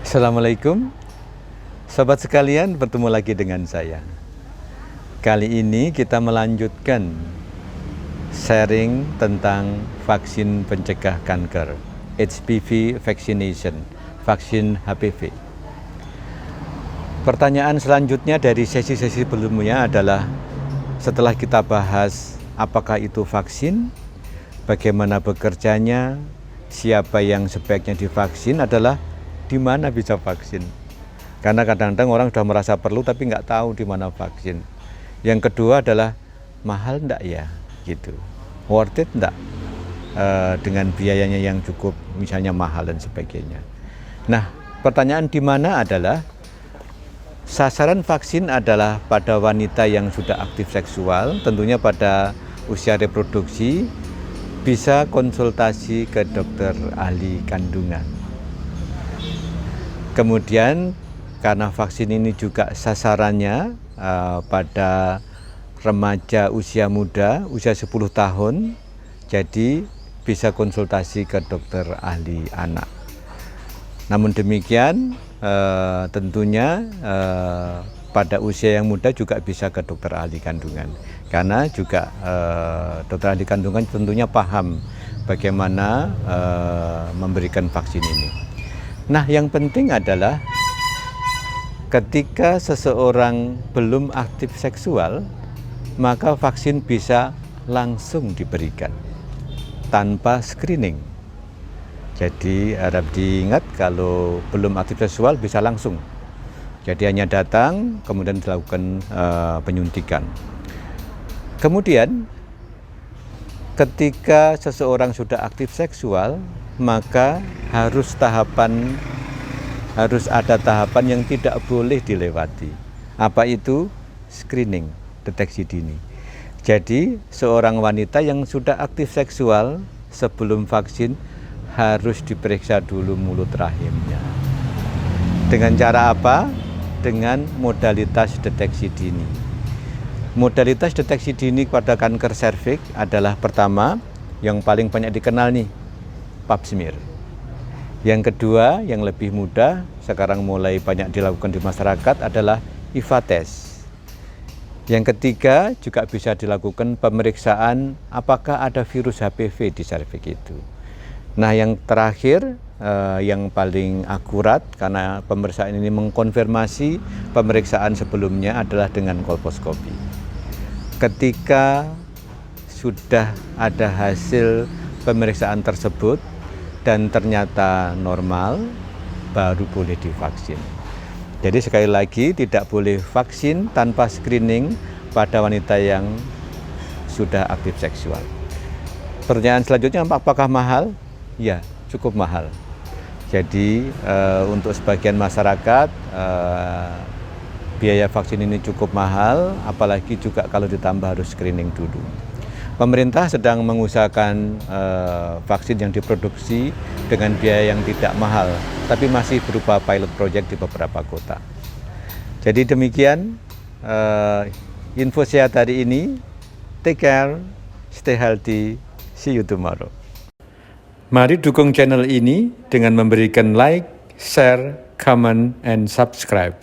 Assalamualaikum, sobat sekalian, bertemu lagi dengan saya. Kali ini kita melanjutkan sharing tentang vaksin pencegah kanker, HPV vaccination, vaksin HPV. Pertanyaan selanjutnya dari sesi-sesi sebelumnya adalah, setelah kita bahas apakah itu vaksin, bagaimana bekerjanya, siapa yang sebaiknya divaksin, adalah di mana bisa vaksin. Karena kadang-kadang orang sudah merasa perlu tapi nggak tahu di mana vaksin. Yang kedua adalah mahal enggak ya, gitu. Worth it enggak dengan biayanya yang cukup, misalnya mahal dan sebagainya. Nah, pertanyaan di mana adalah sasaran vaksin adalah pada wanita yang sudah aktif seksual, tentunya pada usia reproduksi, bisa konsultasi ke dokter ahli kandungan. Kemudian karena vaksin ini juga sasarannya pada remaja usia muda, usia 10 tahun, jadi bisa konsultasi ke dokter ahli anak. Namun demikian tentunya pada usia yang muda juga bisa ke dokter ahli kandungan, karena juga dokter ahli kandungan tentunya paham bagaimana memberikan vaksin ini. Nah, yang penting adalah ketika seseorang belum aktif seksual, maka vaksin bisa langsung diberikan tanpa screening. Jadi harap diingat, kalau belum aktif seksual bisa langsung. Jadi hanya datang, kemudian dilakukan penyuntikan. Kemudian ketika seseorang sudah aktif seksual, maka harus ada tahapan yang tidak boleh dilewati. Apa itu? Screening, deteksi dini. Jadi seorang wanita yang sudah aktif seksual sebelum vaksin harus diperiksa dulu mulut rahimnya. Dengan cara apa? Dengan modalitas deteksi dini. Modalitas deteksi dini pada kanker serviks adalah, pertama, yang paling banyak dikenal nih, Pap smear. Yang kedua, yang lebih mudah, sekarang mulai banyak dilakukan di masyarakat, adalah IVA test. Yang ketiga, juga bisa dilakukan pemeriksaan apakah ada virus HPV di serviks itu. Nah, yang terakhir, yang paling akurat, karena pemeriksaan ini mengkonfirmasi pemeriksaan sebelumnya, adalah dengan kolposkopi. Ketika sudah ada hasil pemeriksaan tersebut dan ternyata normal, baru boleh divaksin. Jadi sekali lagi, tidak boleh vaksin tanpa screening pada wanita yang sudah aktif seksual. Pertanyaan selanjutnya, apakah mahal? Ya, cukup mahal. Jadi untuk sebagian masyarakat biaya vaksin ini cukup mahal, apalagi juga kalau ditambah harus screening dulu. Pemerintah sedang mengusahakan vaksin yang diproduksi dengan biaya yang tidak mahal, tapi masih berupa pilot project di beberapa kota. Jadi demikian info sehat hari ini. Take care, stay healthy, see you tomorrow. Mari dukung channel ini dengan memberikan like, share, comment, and subscribe.